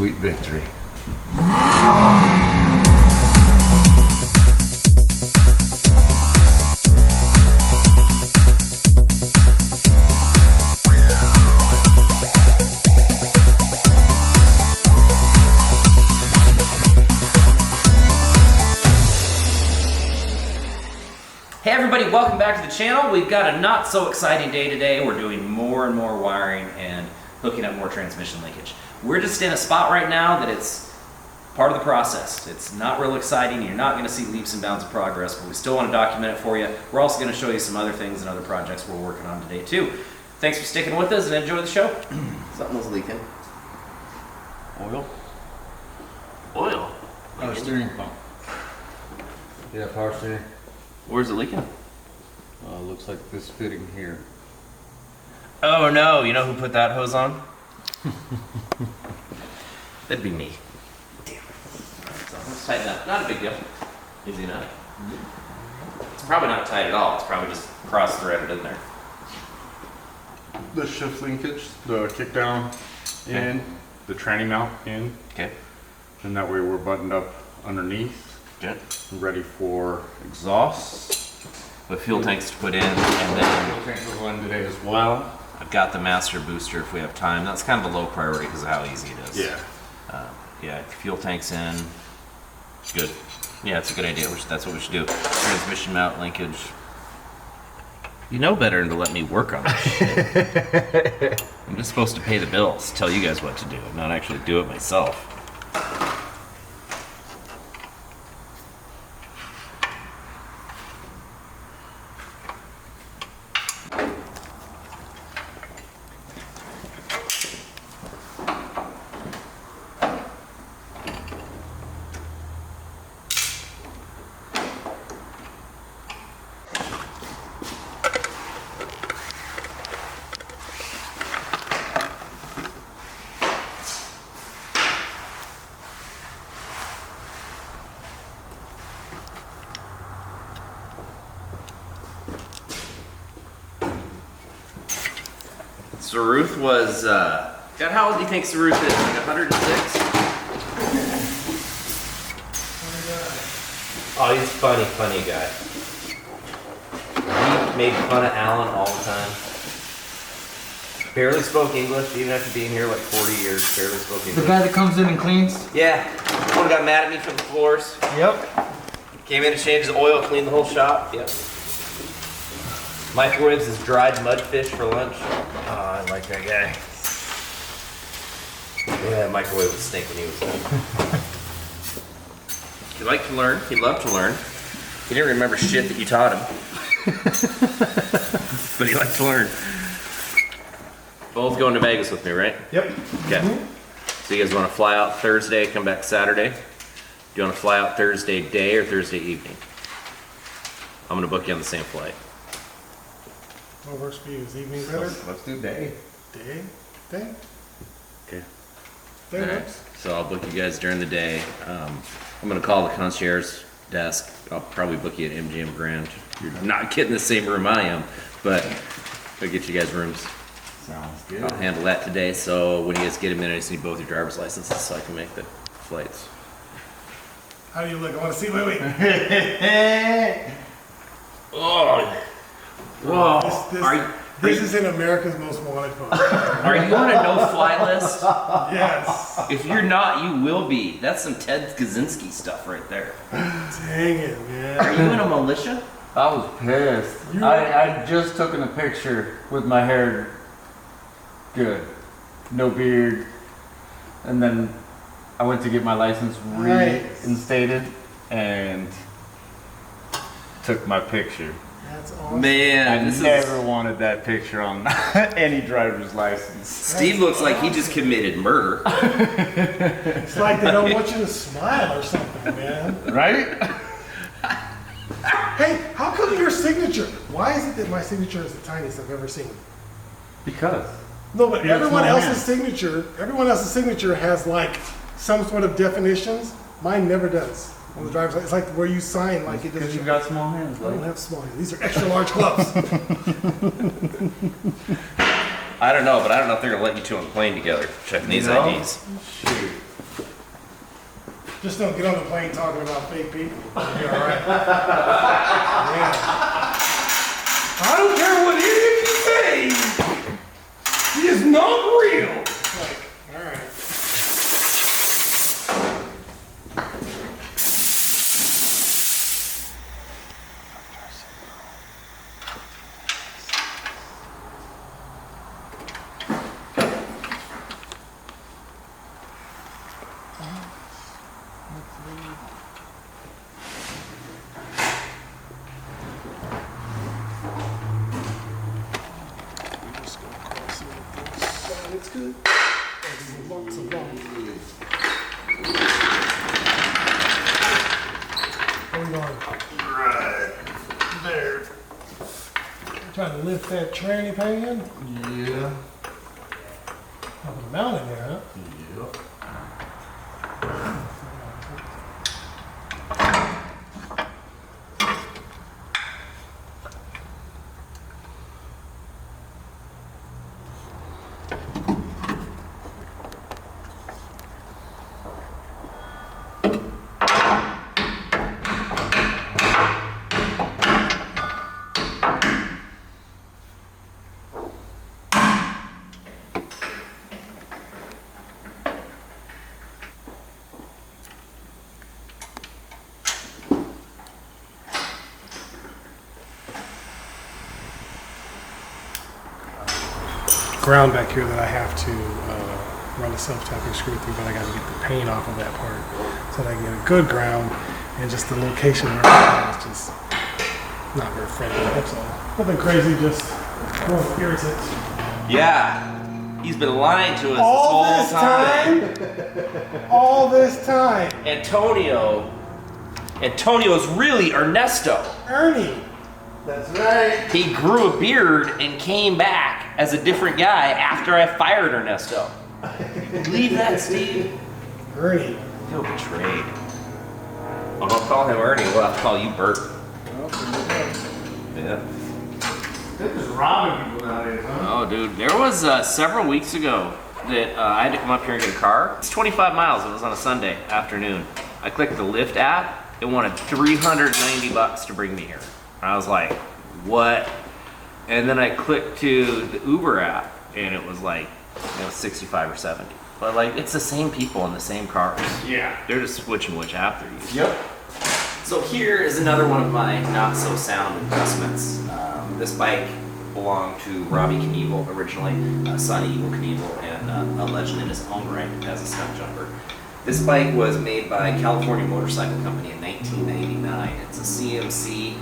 sweet victory. Hey everybody, welcome back to the channel. We've got a not so exciting day today. We're doing more and more wiring and hooking up more transmission linkage. We're just in a spot right now that it's part of the process. It's not real exciting. You're not going to see leaps and bounds of progress, but we still want to document it for you. We're also going to show you some other things and other projects we're working on today too. Thanks for sticking with us and enjoy the show. Something was leaking. Oil? Oil? Power steering pump. Yeah, power steering. Where's it leaking? Looks like this fitting here. Oh no, you know who put that hose on? That'd be me. Damn it. So let's tighten up. Not a big deal. Easy enough. It's probably not tight at all. It's probably just cross-threaded in there. The shift linkage, the kick down in, the tranny mount in, Okay. and that way we're buttoned up underneath, Good. ready for exhaust. With fuel tanks to put in, and then Fuel tanks will go in today as well. I've got the master booster if we have time. That's kind of a low priority because of how easy it is. Yeah. Yeah, fuel tanks in. Good. Yeah, it's a good idea. That's what we should do. Transmission mount linkage. You know better than to let me work on this shit. I'm just supposed to pay the bills, tell you guys what to do, and not actually do it myself. Saruth was, God, how old do you think Saruth is? Like 106? Oh, he's funny, funny guy. He made fun of Alan all the time. Barely spoke English, even after being here like 40 years, barely spoke English. The guy that comes in and cleans? Yeah, one got mad at me for the floors. Yep. Came in to change his oil, cleaned the whole shop. Yep. Microwaves his dried mudfish for lunch. Oh, I like that guy. Yeah, microwave would stink when he was there. He liked to learn. He loved to learn. He didn't remember shit that you taught him. But he liked to learn. Both going to Vegas with me, right? Yep. Okay. So you guys want to fly out Thursday, come back Saturday? Do you want to fly out Thursday day or Thursday evening? I'm going to book you on the same flight. What works for you? Is evening better? Let's do day. Day? Day? Okay. Day All right. works. So I'll book you guys during the day. I'm gonna call the concierge desk. I'll probably book you at MGM Grand. You're not getting the same room I am, but I'll get you guys rooms. Sounds good. I'll handle that today. So when you guys get a minute, I just need both your driver's licenses so I can make the flights. How do you look? I want to see. Wait. Oh, whoa! This is in America's Most Wanted photo. Are you on a no-fly list? Yes. If you're not, you will be. That's some Ted Kaczynski stuff right there. Dang it, Are man. you in a militia? I was pissed. You- I just took a picture with my hair good, no beard, and then I went to get my license reinstated and took my picture. That's awesome. Man, I this never is... wanted that picture on any driver's license. Steve looks like he just committed murder. It's like they don't want you to smile or something, man. Right? Hey, how come your signature? Why is it that my signature is the tiniest I've ever seen? Because. No, but Yeah, everyone small else's signature has like some sort of definitions. Mine never does. On the driver's license, it's like where you sign like it Because does. you've got small hands, I don't like. have small hands. These are extra large gloves. I don't know, but I don't know if they're gonna let you two on the plane together checking these No. IDs. Shoot. Just don't get on the plane talking about fake people. You'll be all right. Yeah. I don't care what any of you say. He is not real. It's like, all right. It's good. Lots of bumps. Where we going? Right there. Trying to lift that tranny pan? Yeah. Up in the mountain there, huh? Yep. Ground back here that I have to run a self-tapping screw through, but I got to get the paint off of that part so that I can get a good ground, and just the location where I'm is just not very friendly. That's all. Nothing crazy, just more irritant. Yeah, he's been lying to us All this this whole time. All this time. Antonio is really Ernesto. Ernie. That's right. He grew a beard and came back as a different guy after I fired Ernesto. Believe that, Steve? Ernie. Feel betrayed. Well, don't call him Ernie. We'll have to call you Bert. Yeah. They're just robbing people nowadays, huh? Oh, dude. There was several weeks ago that I had to come up here and get a car. It's 25 miles. It was on a Sunday afternoon. I clicked the Lyft app. It wanted $390 to bring me here. I was like, what? And then I clicked to the Uber app, and it was like, 65 or 70. But like, it's the same people in the same cars. Yeah. They're just switching which app they're using. Yep. So here is another one of my not so sound investments. This bike belonged to Robbie Knievel originally, son of Evil Knievel, and allegedly in his own right as a stunt jumper. This bike was made by California Motorcycle Company in 1999. It's a CMC.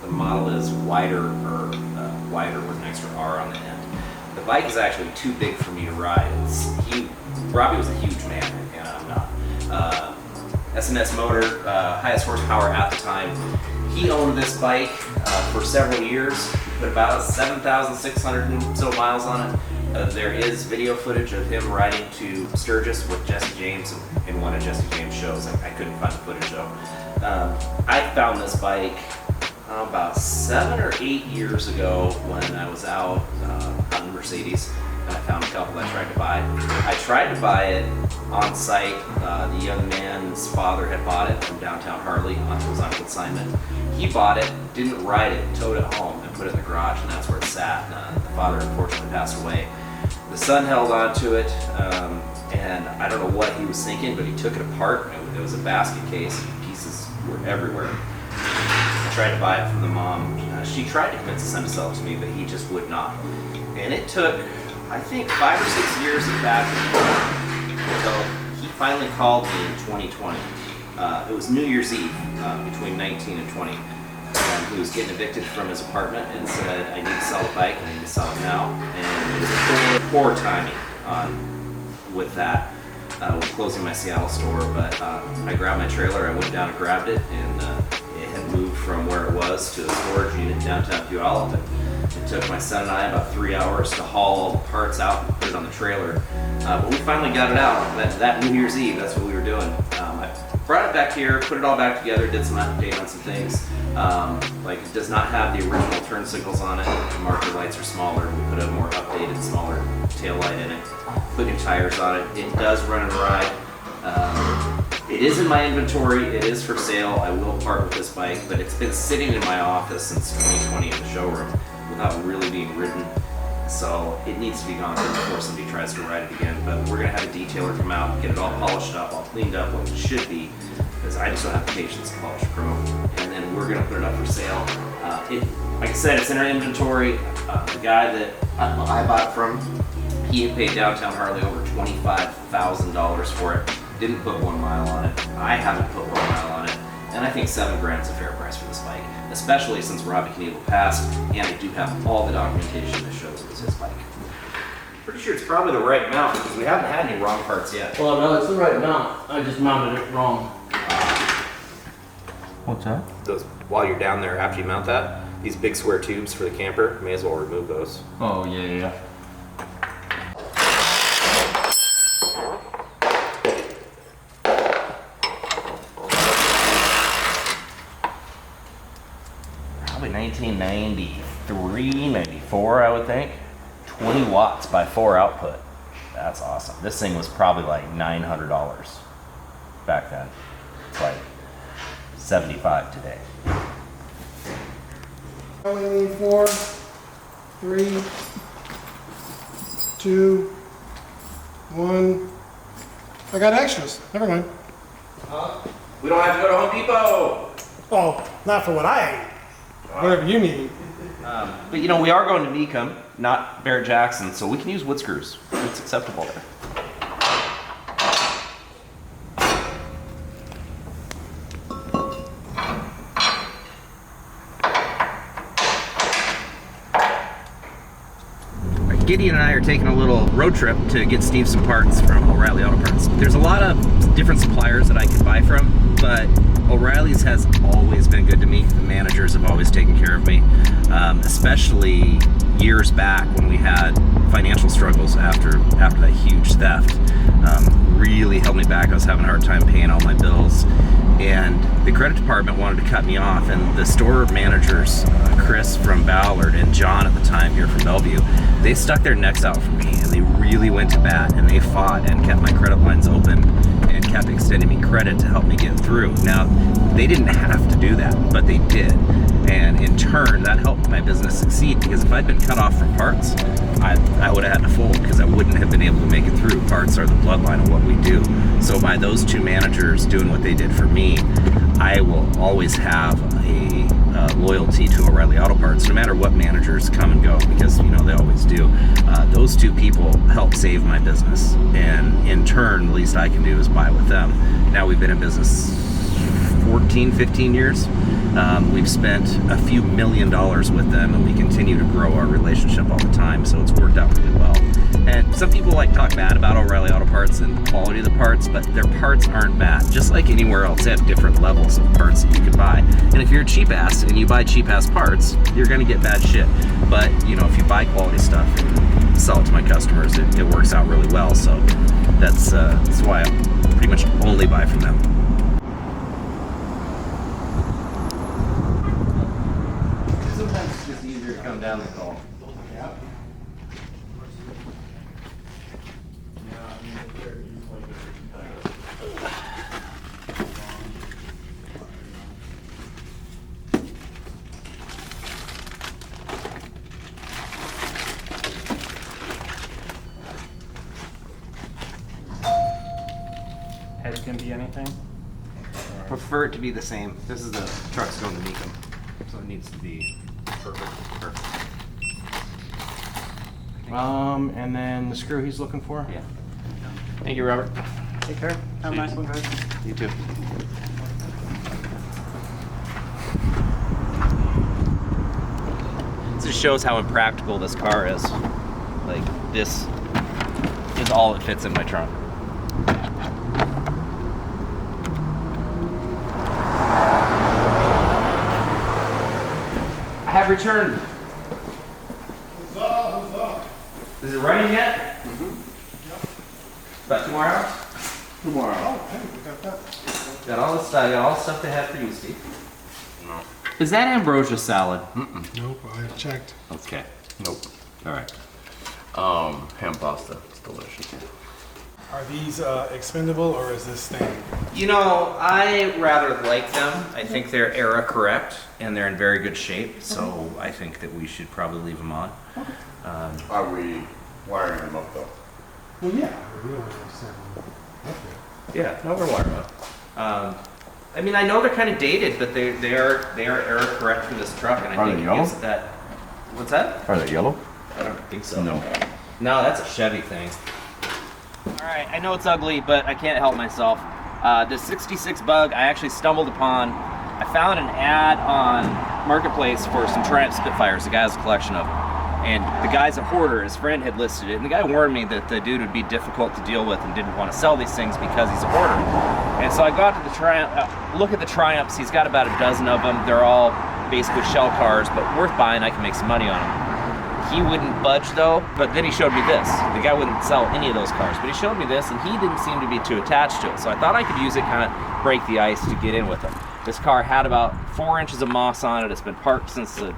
The model is wider with an extra R on the end. The bike is actually too big for me to ride. Robbie was a huge man, and I'm not. SNS motor, highest horsepower at the time. He owned this bike for several years, put about 7,600 and so miles on it. There is video footage of him riding to Sturgis with Jesse James in one of Jesse James' shows. I couldn't find the footage though. I found this bike about 7 or 8 years ago when I was out hunting Mercedes, and I found a couple that I tried to buy. I tried to buy it on site. The young man's father had bought it from downtown Harley. It was on consignment. He bought it, didn't ride it, towed it home, and put it in the garage, and that's where it sat. The father unfortunately passed away. The son held on to it, and I don't know what he was thinking, but he took it apart. It was a basket case. Pieces were everywhere. I tried to buy it from the mom. She tried to convince his son to sell it to me, but he just would not. And it took, I think, 5 or 6 years of back until he finally called me in 2020. It was New Year's Eve between 19 and 20. And he was getting evicted from his apartment and said, I need to sell the bike, I need to sell it now. And it was poor timing with that, with closing my Seattle store. But I grabbed my trailer, I went down and grabbed it, and it had moved from where it was to a storage unit in downtown Puyallup. It took my son and I about 3 hours to haul all the parts out and put it on the trailer. But we finally got it out. That New Year's Eve, that's what we were doing. I brought it back here, put it all back together, did some update on some things. Like it does not have the original turn signals on it. The marker lights are smaller. We put a more updated, smaller tail light in it. Put new tires on it. It does run and ride. It is in my inventory, it is for sale. I will part with this bike, but it's been sitting in my office since 2020 in the showroom without really being ridden. So it needs to be gone before somebody tries to ride it again. But we're gonna have a detailer come out, get it all polished up, all cleaned up, what it should be, because I just don't have the patience to polish chrome. And then we're gonna put it up for sale. Like I said, it's in our inventory. The guy that I bought from, he had paid Downtown Harley over $25,000 for it. Didn't put 1 mile on it. I haven't put 1 mile on it. And I think $7 grand's a fair price for this bike, especially since Robbie Knievel passed, and I do have all the documentation that shows it was his bike. Pretty sure it's probably the right mount because we haven't had any wrong parts yet. Well, no, it's the right mount. I just mounted it wrong. What's that? Those, while you're down there, after you mount that, these big square tubes for the camper, may as well remove those. Oh, yeah. Probably 1993, 94, I would think. 20 watts by 4 output. That's awesome. This thing was probably like $900 back then. It's like 75 today. I only need 4, 3, 2, 1. I got extras. Never mind. We don't have to go to Home Depot. Oh, not for what I ate. Whatever you need. But you know, we are going to Mecum, not Barrett Jackson, so we can use wood screws. It's acceptable there. Gideon and I are taking a little road trip to get Steve some parts from O'Reilly Auto Parts. There's a lot of different suppliers that I could buy from, but O'Reilly's has always been good to me. The managers have always taken care of me, especially years back when we had financial struggles after that huge theft. Really held me back. I was having a hard time paying all my bills, and the credit department wanted to cut me off, and the store managers, Chris from Ballard and John at the time here from Bellevue, they stuck their necks out for me, and they really went to bat, and they fought and kept my credit lines open and kept extending me credit to help me get through. Now, they didn't have to do that, but they did. And in turn, that helped my business succeed, because if I'd been cut off from parts, I would have had to fold, because I wouldn't have been able to make it through. Parts are the bloodline of what we do. So by those two managers doing what they did for me, I will always have a loyalty to O'Reilly Auto Parts, no matter what managers come and go, because you know they always do. Those two people help save my business, and in turn, the least I can do is buy with them. Now we've been in business 14, 15 years. We've spent a few $1 million with them, and we continue to grow our relationship all the time, so it's worked out really well. And some people like talk bad about O'Reilly Auto Parts and the quality of the parts, but their parts aren't bad. Just like anywhere else, they have different levels of parts that you can buy. And if you're a cheap ass and you buy cheap ass parts, you're gonna get bad shit. But you know, if you buy quality stuff and sell it to my customers, it works out really well. So that's why I pretty much only buy from them. Sometimes it's just easier to come down and call. Head can be anything? Prefer it to be the same. This is the truck's going to Mecum, so it needs to be perfect. And then the screw he's looking for? Yeah. Thank you, Robert. Take care. Have a nice one, guys. You too. This just shows how impractical this car is. Like, this is all that fits in my trunk. I have returned. Is it running yet? About 2 more hours? 2 more. Oh, hey, we got that. Got all the stuff they have for you, Steve. No. Is that ambrosia salad? Nope, I checked. Okay. Nope. All right. Ham pasta. It's delicious. Are these expendable or is this staying? You know, I rather like them. I think they're era correct and they're in very good shape. So I think that we should probably leave them on. Are we wiring them up though? Well, yeah. We don't want to set them up there. Yeah, no, we're wired up. I mean, I know they're kind of dated, but they are era correct for this truck, and I Are think they it yellow? gives it that. What's that? Are they yellow? I don't think so. No. No, that's a Chevy thing. All right, I know it's ugly, but I can't help myself. The 66 Bug, I actually stumbled upon. I found an ad on Marketplace for some Triumph Spitfires. The guy has a collection of them. And the guy's a hoarder. His friend had listed it. And the guy warned me that the dude would be difficult to deal with and didn't want to sell these things because he's a hoarder. And so I got to the Triumph, look at the Triumphs. He's got about a dozen of them. They're all basically shell cars, but worth buying. I can make some money on them. He wouldn't budge though, but then he showed me this. The guy wouldn't sell any of those cars, but he showed me this and he didn't seem to be too attached to it. So I thought I could use it, kind of break the ice to get in with it. This car had about 4 inches of moss on it. It's been parked since the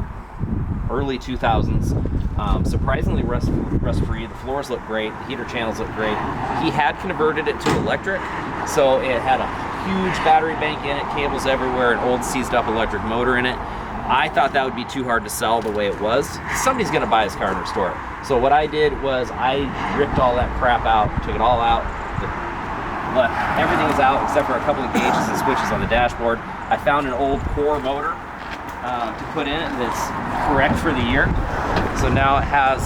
early 2000s. Surprisingly rust-free. The floors look great. The heater channels look great. He had converted it to electric, so it had a huge battery bank in it, cables everywhere, an old seized-up electric motor in it. I thought that would be too hard to sell the way it was. Somebody's gonna buy his car and restore it. So what I did was I ripped all that crap out, took it all out. Everything is out except for a couple of gauges and switches on the dashboard. I found an old core motor to put in it that's correct for the year. So now it has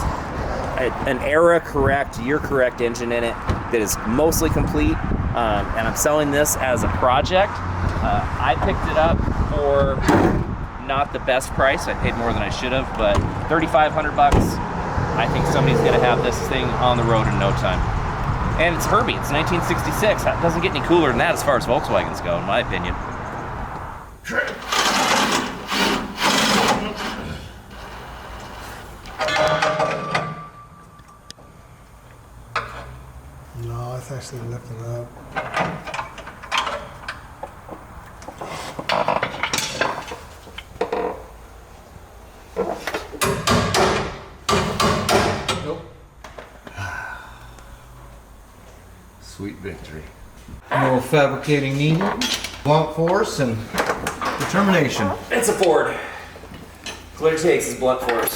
an era correct, year correct engine in it that is mostly complete. And I'm selling this as a project. I picked it up for not the best price. I paid more than I should have, but $3,500 bucks. I think somebody's gonna have this thing on the road in no time. And it's Herbie, it's 1966. That doesn't get any cooler than that as far as Volkswagens go, in my opinion. No, it's actually lifting up. Sweet victory. No fabricating needed. Blunt force and determination. It's a Ford. That's what it takes is blunt force.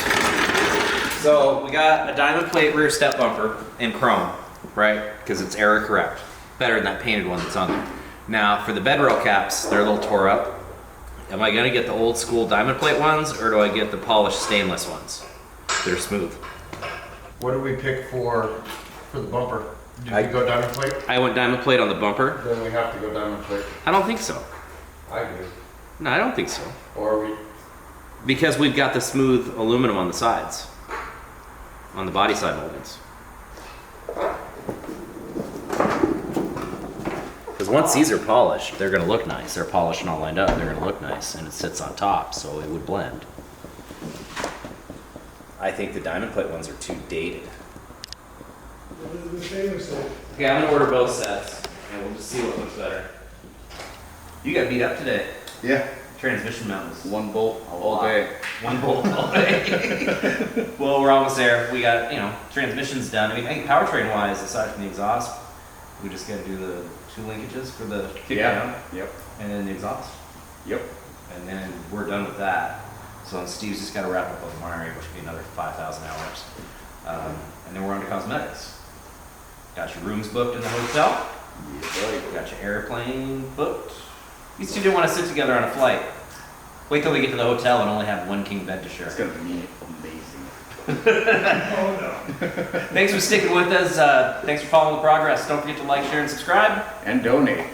So we got a diamond plate rear step bumper in chrome, right? Because it's era correct. Better than that painted one that's on there. Now for the bed rail caps, they're a little tore up. Am I gonna get the old school diamond plate ones or do I get the polished stainless ones? They're smooth. What do we pick for the bumper? Did I- you go diamond plate? I went diamond plate on the bumper. Then we have to go diamond plate. I don't think so. I do. No, I don't think so. Or we. Because we've got the smooth aluminum on the sides. On the body side moldings. Because once these are polished, they're going to look nice. They're polished and all lined up. They're going to look nice. And it sits on top, so it would blend. I think the diamond plate ones are too dated. What does the sailor say? Okay, I'm going to order both sets. And we'll just see what looks better. You got beat up today. Yeah. Transmission mounts. One bolt all day. One bolt all day. Well, we're almost there. We got, transmissions done. I mean, I think powertrain wise, aside from the exhaust, we just got to do the 2 linkages for the kick down Yep. and then the exhaust. Yep. And then we're done with that. So then Steve's just got to wrap up on the wiring, which will be another 5,000 hours. And then we're on to cosmetics. Got your rooms booked in the hotel. Got your airplane booked. These two didn't want to sit together on a flight. Wait till we get to the hotel and only have one king bed to share. It's gonna be amazing. Thanks for sticking with us. Thanks for following the progress. Don't forget to like, share, and subscribe. And donate.